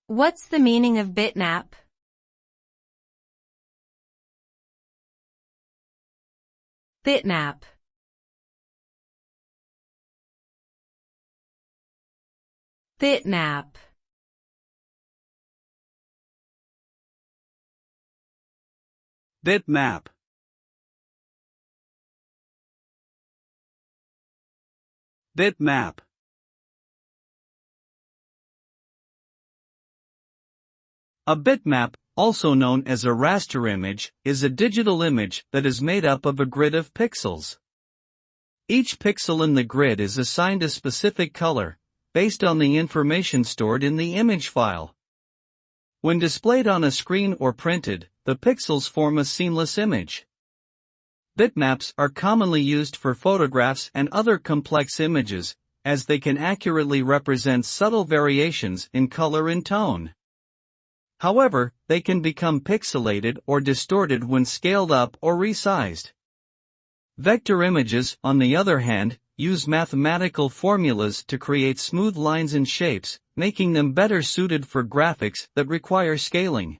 What's the meaning of bitmap? Bitmap. Bitmap. Bitmap. Bitmap. A bitmap, also known as a raster image, is a digital image that is made up of a grid of pixels. Each pixel in the grid is assigned a specific color, based on the information stored in the image file. When displayed on a screen or printed, the pixels form a seamless image. Bitmaps are commonly used for photographs and other complex images, as they can accurately represent subtle variations in color and tone. However, they can become pixelated or distorted when scaled up or resized. Vector images, on the other hand, use mathematical formulas to create smooth lines and shapes, making them better suited for graphics that require scaling.